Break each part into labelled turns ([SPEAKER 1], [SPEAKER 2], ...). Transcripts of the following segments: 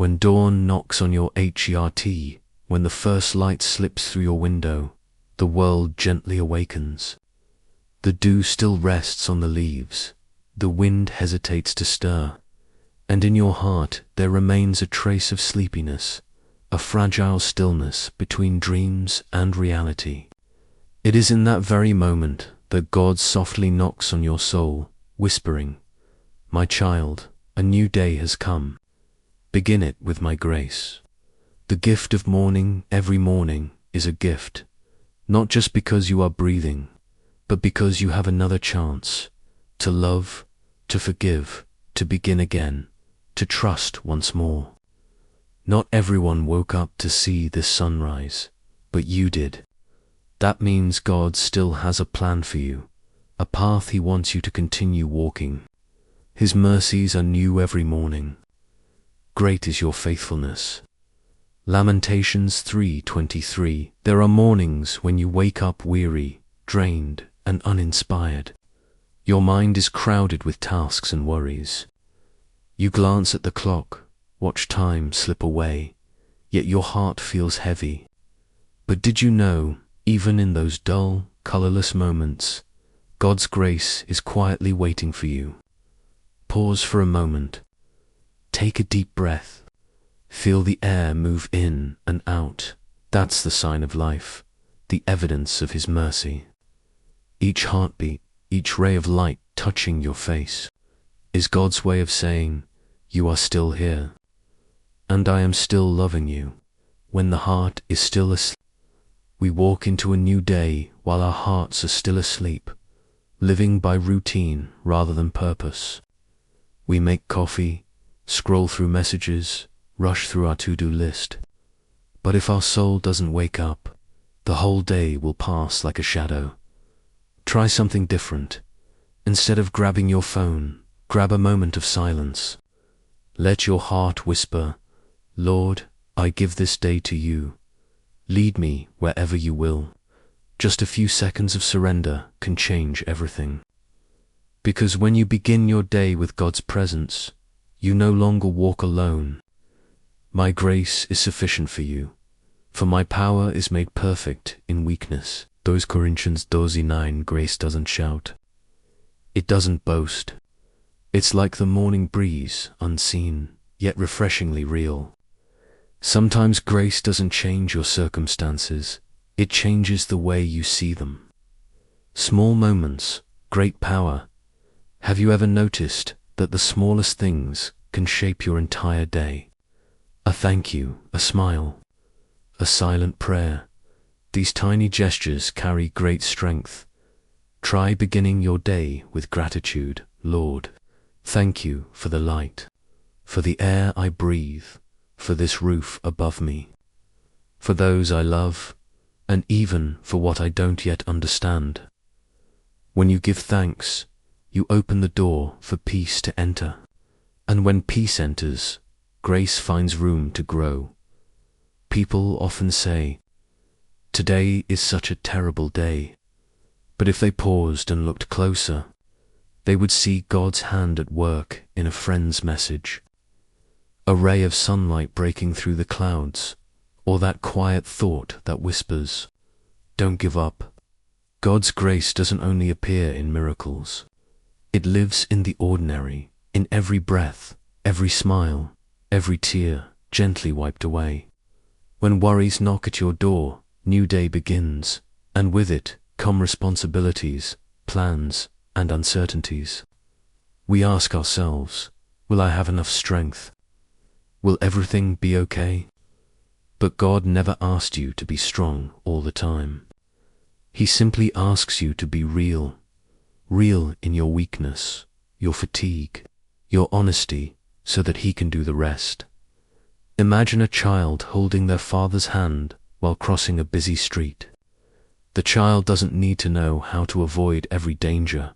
[SPEAKER 1] When dawn knocks on your heart, when the first light slips through your window, the world gently awakens. The dew still rests on the leaves, the wind hesitates to stir, and in your heart there remains a trace of sleepiness, a fragile stillness between dreams and reality. It is in that very moment that God softly knocks on your soul, whispering, "My child, a new day has come. Begin it with my grace." The gift of morning every morning is a gift, not just because you are breathing, but because you have another chance to love, to forgive, to begin again, to trust once more. Not everyone woke up to see this sunrise, but you did. That means God still has a plan for you, a path He wants you to continue walking. His mercies are new every morning. Great is your faithfulness. Lamentations 3:23. There are mornings when you wake up weary, drained, and uninspired. Your mind is crowded with tasks and worries. You glance at the clock, watch time slip away, yet your heart feels heavy. But did you know, even in those dull, colorless moments, God's grace is quietly waiting for you? Pause for a moment. Take a deep breath. Feel the air move in and out. That's the sign of life, the evidence of His mercy. Each heartbeat, each ray of light touching your face, is God's way of saying, "You are still here, and I am still loving you." When the heart is still asleep, we walk into a new day while our hearts are still asleep, living by routine rather than purpose. We make coffee, scroll through messages, rush through our to-do list. But if our soul doesn't wake up, the whole day will pass like a shadow. Try something different. Instead of grabbing your phone, grab a moment of silence. Let your heart whisper, "Lord, I give this day to you. Lead me wherever you will." Just a few seconds of surrender can change everything. Because when you begin your day with God's presence, you no longer walk alone. My grace is sufficient for you, for my power is made perfect in weakness. 2 Corinthians 12:9. Grace doesn't shout. It doesn't boast. It's like the morning breeze, unseen, yet refreshingly real. Sometimes grace doesn't change your circumstances, it changes the way you see them. Small moments, great power. Have you ever noticed that the smallest things can shape your entire day? A thank you, a smile, a silent prayer. These tiny gestures carry great strength. Try beginning your day with gratitude. "Lord, thank you for the light, for the air I breathe, for this roof above me, for those I love, and even for what I don't yet understand." When you give thanks, you open the door for peace to enter. And when peace enters, grace finds room to grow. People often say, "Today is such a terrible day." But if they paused and looked closer, they would see God's hand at work in a friend's message. A ray of sunlight breaking through the clouds, or that quiet thought that whispers, "Don't give up." God's grace doesn't only appear in miracles. It lives in the ordinary, in every breath, every smile, every tear gently wiped away. When worries knock at your door, new day begins, and with it come responsibilities, plans, and uncertainties. We ask ourselves, will I have enough strength? Will everything be okay? But God never asked you to be strong all the time. He simply asks you to be real. Real in your weakness, your fatigue, your honesty, so that He can do the rest. Imagine a child holding their father's hand while crossing a busy street. The child doesn't need to know how to avoid every danger,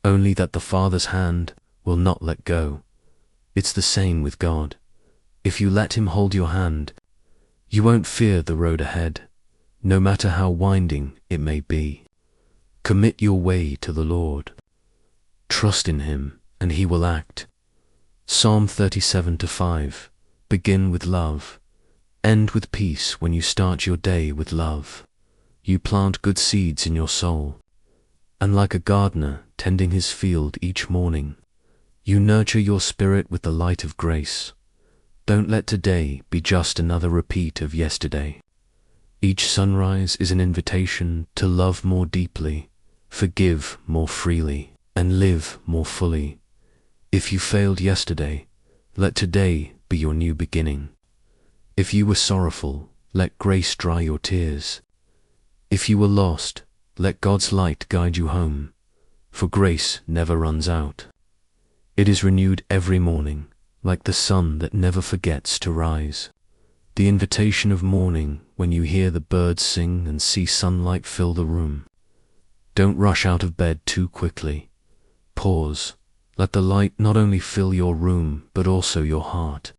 [SPEAKER 1] only that the Father's hand will not let go. It's the same with God. If you let Him hold your hand, you won't fear the road ahead, no matter how winding it may be. Commit your way to the Lord. Trust in Him, and He will act. Psalm 37:5. Begin with love. End with peace when you start your day with love. You plant good seeds in your soul, and like a gardener tending his field each morning, you nurture your spirit with the light of grace. Don't let today be just another repeat of yesterday. Each sunrise is an invitation to love more deeply, forgive more freely, and live more fully. If you failed yesterday, let today be your new beginning. If you were sorrowful, let grace dry your tears. If you were lost, let God's light guide you home, for grace never runs out. It is renewed every morning, like the sun that never forgets to rise. The invitation of morning when you hear the birds sing and see sunlight fill the room. Don't rush out of bed too quickly. Pause. Let the light not only fill your room, but also your heart.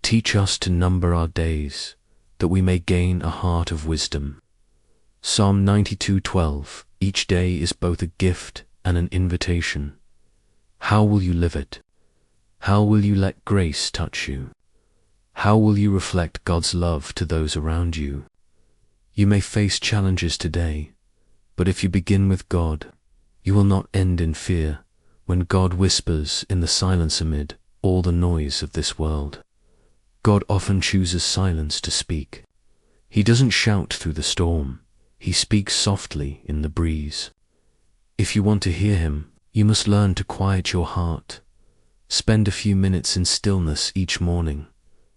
[SPEAKER 1] Teach us to number our days, that we may gain a heart of wisdom. Psalm 92:12. Each day is both a gift and an invitation. How will you live it? How will you let grace touch you? How will you reflect God's love to those around you? You may face challenges today, but if you begin with God, you will not end in fear when God whispers in the silence amid all the noise of this world. God often chooses silence to speak. He doesn't shout through the storm. He speaks softly in the breeze. If you want to hear him, you must learn to quiet your heart. Spend a few minutes in stillness each morning.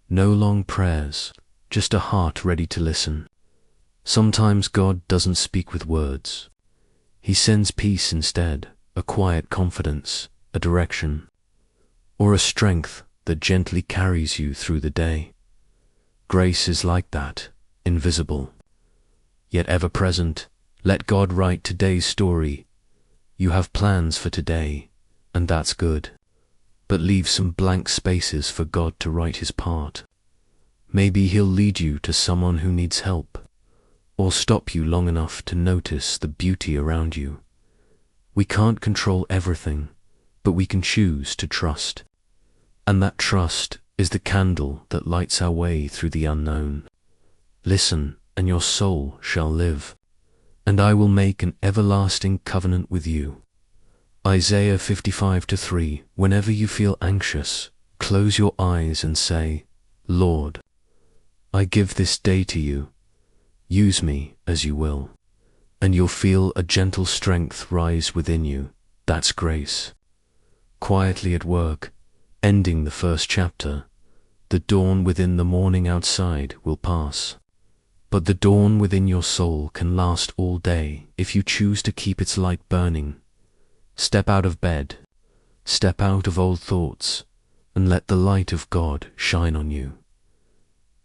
[SPEAKER 1] No long prayers, just a heart ready to listen. Sometimes God doesn't speak with words. He sends peace instead, a quiet confidence, a direction, or a strength that gently carries you through the day. Grace is like that, invisible, yet ever present. Let God write today's story. You have plans for today, and that's good. But leave some blank spaces for God to write his part. Maybe he'll lead you to someone who needs help, or stop you long enough to notice the beauty around you. We can't control everything, but we can choose to trust. And that trust is the candle that lights our way through the unknown. Listen, and your soul shall live, and I will make an everlasting covenant with you. Isaiah 55:3. Whenever you feel anxious, close your eyes and say, Lord, I give this day to you. Use me as you will. And you'll feel a gentle strength rise within you. That's grace. Quietly at work, ending the first chapter, the dawn within the morning outside will pass. But the dawn within your soul can last all day if you choose to keep its light burning. Step out of bed, step out of old thoughts, and let the light of God shine on you.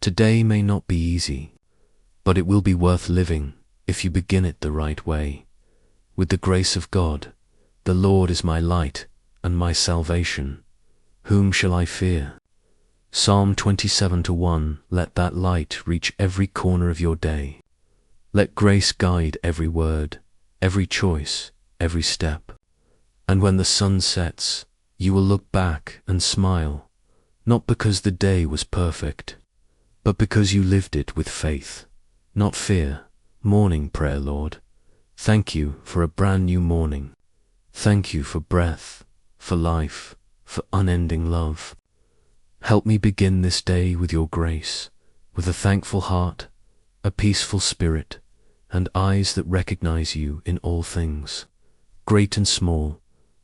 [SPEAKER 1] Today may not be easy, but it will be worth living if you begin it the right way. With the grace of God, the Lord is my light and my salvation. Whom shall I fear? Psalm 27:1. Let that light reach every corner of your day. Let grace guide every word, every choice, every step. And when the sun sets, you will look back and smile, not because the day was perfect, but because you lived it with faith, not fear. Morning prayer, Lord. Thank you for a brand new morning. Thank you for breath, for life, for unending love. Help me begin this day with your grace, with a thankful heart, a peaceful spirit, and eyes that recognize you in all things, great and small.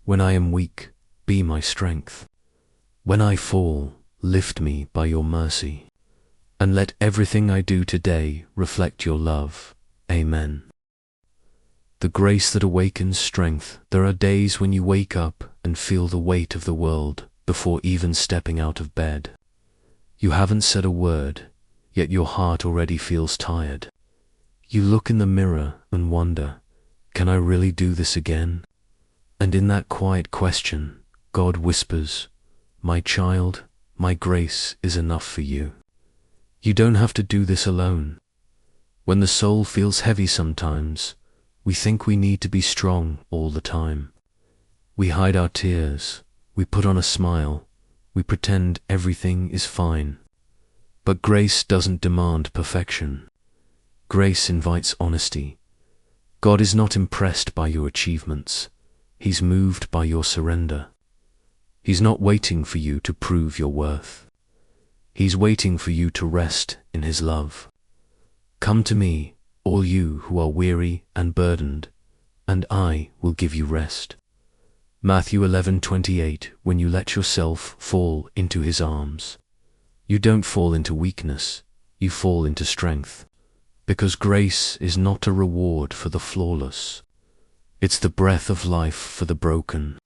[SPEAKER 1] When I am weak, be my strength. When I fall, lift me by your mercy. And let everything I do today reflect your love. Amen. The grace that awakens strength. There are days when you wake up and feel the weight of the world before even stepping out of bed. You haven't said a word, yet your heart already feels tired. You look in the mirror and wonder, can I really do this again? And in that quiet question, God whispers, my child, my grace is enough for you. You don't have to do this alone. When the soul feels heavy sometimes, we think we need to be strong all the time. We hide our tears, we put on a smile, we pretend everything is fine. But grace doesn't demand perfection. Grace invites honesty. God is not impressed by your achievements. He's moved by your surrender. He's not waiting for you to prove your worth. He's waiting for you to rest in His love. Come to me, all you who are weary and burdened, and I will give you rest. Matthew 11:28. When you let yourself fall into His arms, you don't fall into weakness, you fall into strength. Because grace is not a reward for the flawless. It's the breath of life for the broken.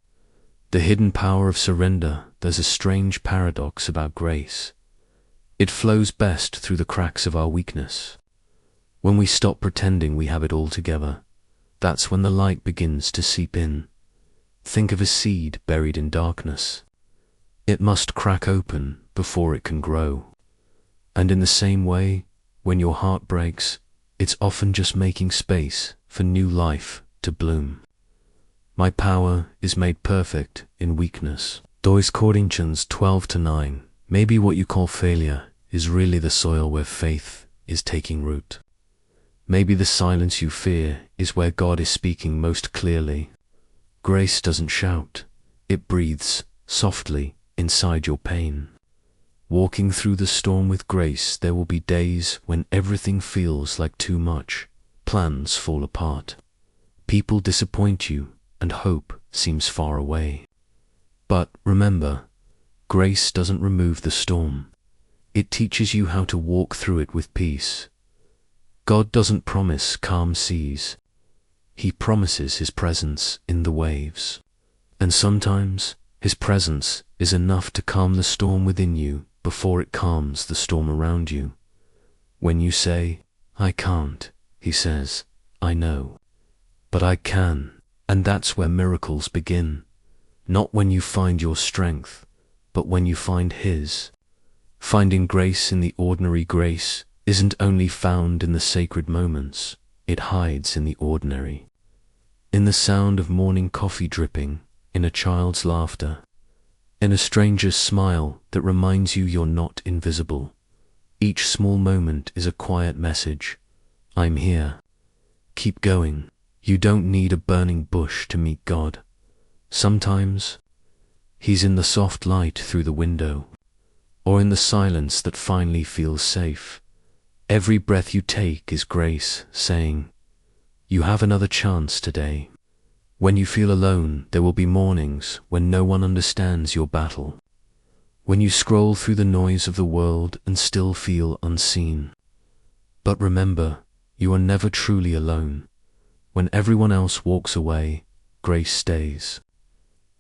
[SPEAKER 1] The hidden power of surrender. There's a strange paradox about grace. It flows best through the cracks of our weakness. When we stop pretending we have it all together, that's when the light begins to seep in. Think of a seed buried in darkness. It must crack open before it can grow. And in the same way, when your heart breaks, it's often just making space for new life to bloom. My power is made perfect in weakness. 2 Corinthians 12:9. Maybe what you call failure is really the soil where faith is taking root. Maybe the silence you fear is where God is speaking most clearly. Grace doesn't shout. It breathes softly inside your pain. Walking through the storm with grace, there will be days when everything feels like too much. Plans fall apart. People disappoint you, and hope seems far away. But remember, grace doesn't remove the storm. It teaches you how to walk through it with peace. God doesn't promise calm seas. He promises His presence in the waves. And sometimes His presence is enough to calm the storm within you before it calms the storm around you. When you say, I can't, He says, I know. But I can, and that's where miracles begin. Not when you find your strength, but when you find His. Finding grace in the ordinary. Grace isn't only found in the sacred moments, it hides in the ordinary. In the sound of morning coffee dripping, in a child's laughter, in a stranger's smile that reminds you you're not invisible. Each small moment is a quiet message. I'm here. Keep going. You don't need a burning bush to meet God. Sometimes He's in the soft light through the window, or in the silence that finally feels safe. Every breath you take is grace saying, you have another chance today. When you feel alone, there will be mornings when no one understands your battle. When you scroll through the noise of the world and still feel unseen. But remember, you are never truly alone. When everyone else walks away, grace stays.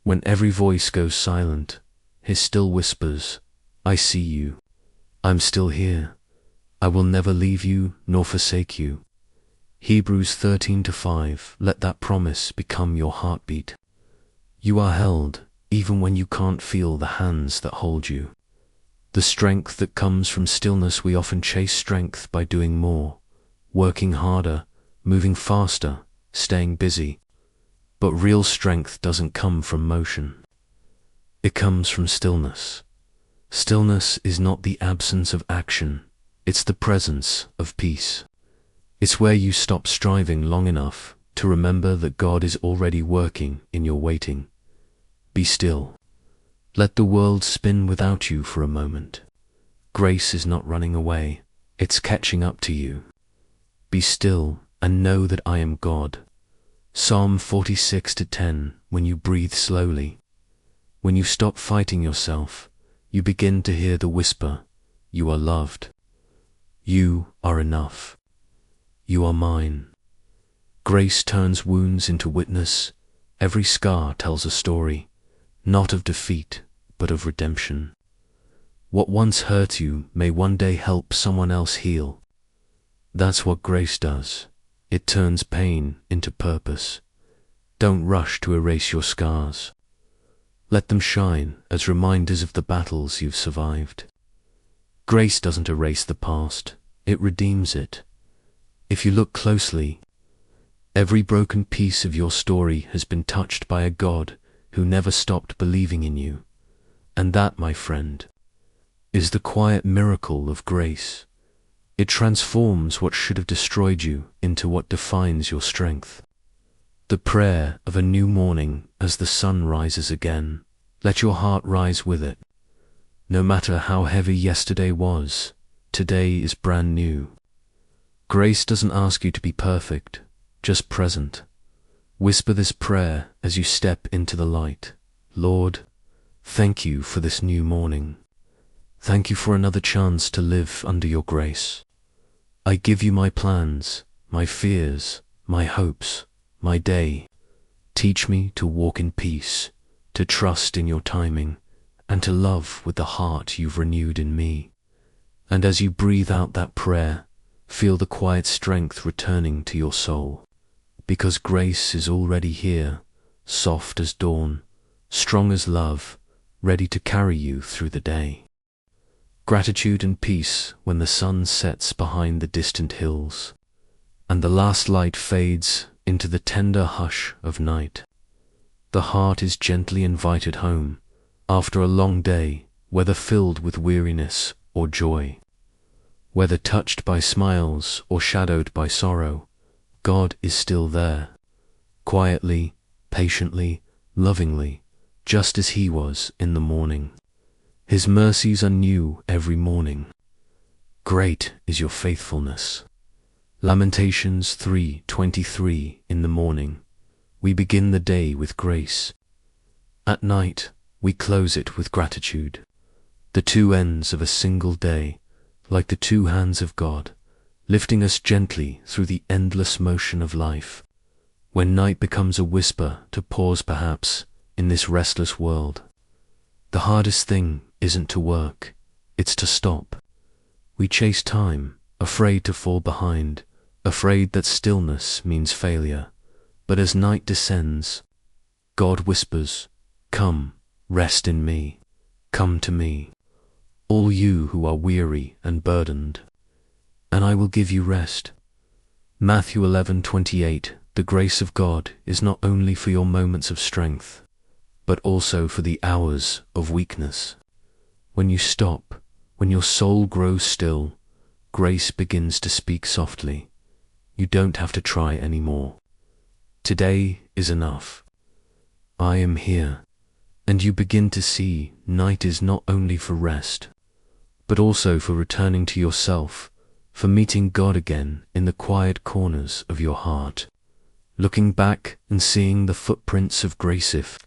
[SPEAKER 1] When every voice goes silent, His still whispers, I see you. I'm still here. I will never leave you nor forsake you. Hebrews 13:5. Let that promise become your heartbeat. You are held, even when you can't feel the hands that hold you. The strength that comes from stillness. We often chase strength by doing more, working harder, moving faster, staying busy. But real strength doesn't come from motion. It comes from stillness. Stillness is not the absence of action, it's the presence of peace. It's where you stop striving long enough to remember that God is already working in your waiting. Be still. Let the world spin without you for a moment. Grace is not running away, it's catching up to you. Be still and know that I am God. Psalm 46:10. When you breathe slowly, when you stop fighting yourself, you begin to hear the whisper, you are loved. You are enough. You are mine. Grace turns wounds into witness. Every scar tells a story, not of defeat, but of redemption. What once hurt you may one day help someone else heal. That's what grace does. It turns pain into purpose. Don't rush to erase your scars. Let them shine as reminders of the battles you've survived. Grace doesn't erase the past, it redeems it. If you look closely, every broken piece of your story has been touched by a God who never stopped believing in you. And that, my friend, is the quiet miracle of grace. It transforms what should have destroyed you into what defines your strength. The prayer of a new morning as the sun rises again. Let your heart rise with it. No matter how heavy yesterday was, today is brand new. Grace doesn't ask you to be perfect, just present. Whisper this prayer as you step into the light. Lord, thank you for this new morning. Thank you for another chance to live under your grace. I give you my plans, my fears, my hopes, my day. Teach me to walk in peace, to trust in your timing, and to love with the heart you've renewed in me. And as you breathe out that prayer, feel the quiet strength returning to your soul. Because grace is already here, soft as dawn, strong as love, ready to carry you through the day. Gratitude and peace when the sun sets behind the distant hills, and the last light fades into the tender hush of night. The heart is gently invited home after a long day, whether filled with weariness or joy. Whether touched by smiles or shadowed by sorrow, God is still there, quietly, patiently, lovingly, just as He was in the morning. His mercies are new every morning. Great is your faithfulness. Lamentations 3:23. In the morning, we begin the day with grace. At night, we close it with gratitude. The two ends of a single day, like the two hands of God, lifting us gently through the endless motion of life. When night becomes a whisper to pause perhaps in this restless world, the hardest thing isn't to work, it's to stop. We chase time, afraid to fall behind, afraid that stillness means failure. But as night descends, God whispers, "Come, rest in me. Come to me, all you who are weary and burdened, and I will give you rest." Matthew 11:28. The grace of God is not only for your moments of strength, but also for the hours of weakness. When you stop, when your soul grows still, grace begins to speak softly. You don't have to try anymore. Today is enough. I am here. And you begin to see night is not only for rest, but also for returning to yourself, for meeting God again in the quiet corners of your heart. Looking back and seeing the footprints of grace. If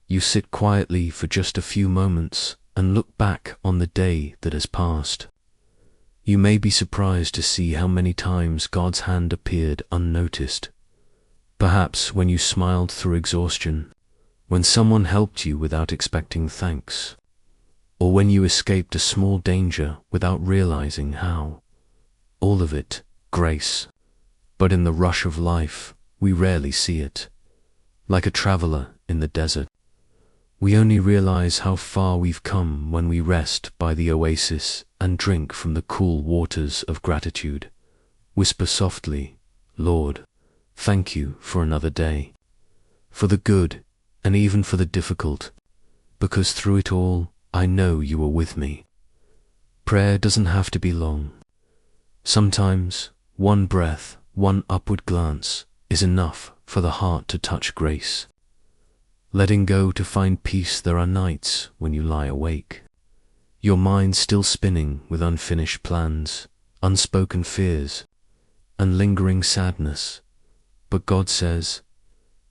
[SPEAKER 1] you sit quietly for just a few moments and look back on the day that has passed, you may be surprised to see how many times God's hand appeared unnoticed. Perhaps when you smiled through exhaustion, when someone helped you without expecting thanks, or when you escaped a small danger without realizing how. All of it, grace. But in the rush of life, we rarely see it. Like a traveler in the desert, we only realize how far we've come when we rest by the oasis and drink from the cool waters of gratitude. Whisper softly, "Lord, thank you for another day, for the good and even for the difficult, because through it all, I know you are with me." Prayer doesn't have to be long. Sometimes, one breath, one upward glance is enough for the heart to touch grace. Letting go to find peace. There are nights when you lie awake, your mind still spinning with unfinished plans, unspoken fears, and lingering sadness. But God says,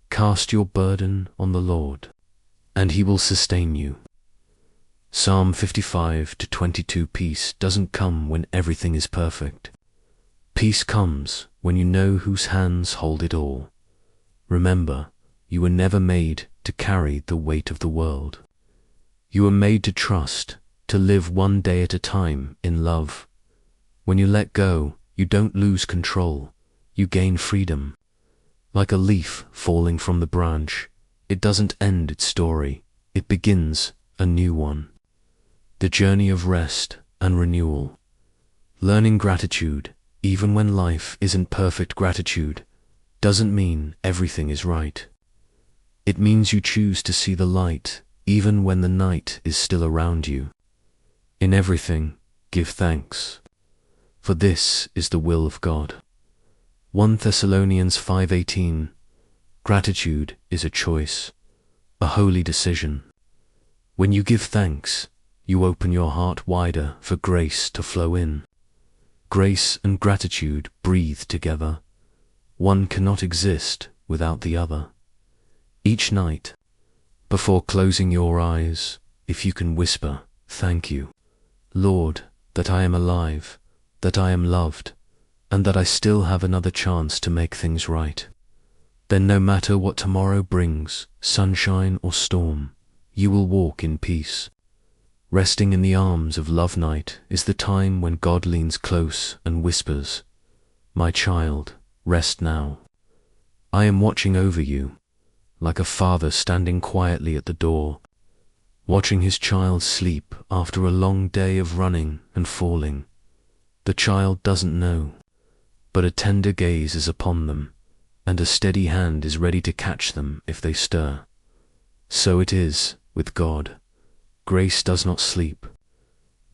[SPEAKER 1] "Cast your burden on the Lord, and He will sustain you." Psalm 55:22. Peace doesn't come when everything is perfect. Peace comes when you know whose hands hold it all. Remember, you were never made to carry the weight of the world. You were made to trust, to live one day at a time in love. When you let go, you don't lose control, you gain freedom. Like a leaf falling from the branch, it doesn't end its story, it begins a new one. The journey of rest and renewal. Learning gratitude, even when life isn't perfect. Gratitude doesn't mean everything is right. It means you choose to see the light, even when the night is still around you. In everything, give thanks, for this is the will of God. 1 Thessalonians 5:18. Gratitude is a choice, a holy decision. When you give thanks, you open your heart wider for grace to flow in. Grace and gratitude breathe together. One cannot exist without the other. Each night, before closing your eyes, if you can whisper, "Thank you, Lord, that I am alive, that I am loved, and that I still have another chance to make things right," then no matter what tomorrow brings, sunshine or storm, you will walk in peace. Resting in the arms of Love Night is the time when God leans close and whispers, "My child, rest now. I am watching over you," like a father standing quietly at the door, watching his child sleep after a long day of running and falling. The child doesn't know, but a tender gaze is upon them, and a steady hand is ready to catch them if they stir. So it is with God. Grace does not sleep.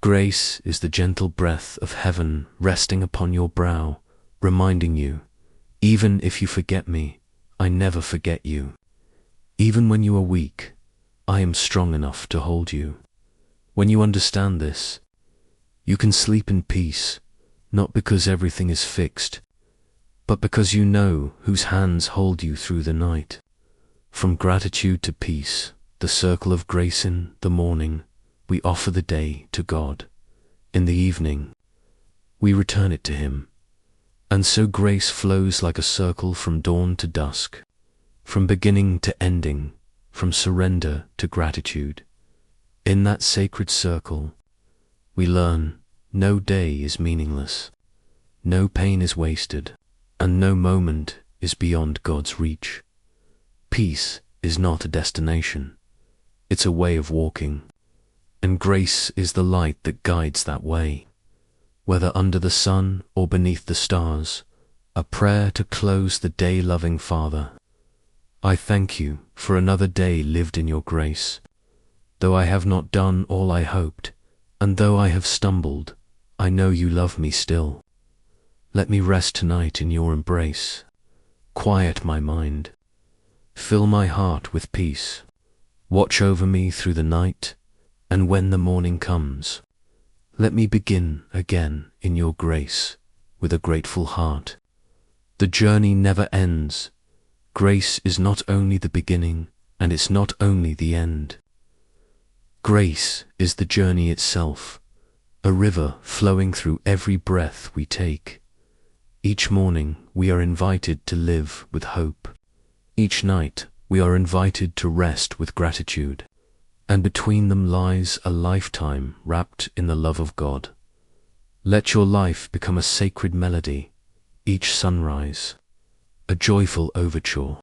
[SPEAKER 1] Grace is the gentle breath of heaven resting upon your brow, reminding you, even if you forget me, I never forget you. Even when you are weak, I am strong enough to hold you. When you understand this, you can sleep in peace, not because everything is fixed, but because you know whose hands hold you through the night. From gratitude to peace, the circle of grace in the morning, we offer the day to God. In the evening, we return it to Him. And so grace flows like a circle from dawn to dusk, from beginning to ending, from surrender to gratitude. In that sacred circle, we learn no day is meaningless, no pain is wasted, and no moment is beyond God's reach. Peace is not a destination, it's a way of walking, and grace is the light that guides that way. Whether under the sun or beneath the stars, a prayer to close the day, loving Father. I thank you for another day lived in your grace. Though I have not done all I hoped, and though I have stumbled, I know you love me still. Let me rest tonight in your embrace. Quiet my mind. Fill my heart with peace. Watch over me through the night, and when the morning comes, let me begin again in your grace with a grateful heart. The journey never ends. Grace is not only the beginning, and it's not only the end. Grace is the journey itself, a river flowing through every breath we take. Each morning we are invited to live with hope. Each night we are invited to rest with gratitude. And between them lies a lifetime wrapped in the love of God. Let your life become a sacred melody, each sunrise, a joyful overture,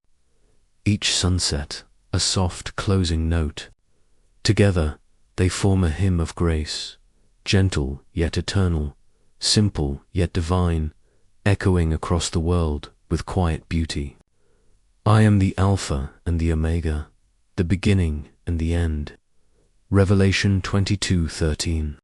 [SPEAKER 1] each sunset, a soft closing note. Together, they form a hymn of grace, gentle yet eternal, simple yet divine, echoing across the world with quiet beauty. I am the Alpha and the Omega, the beginning and the end. Revelation 22:13.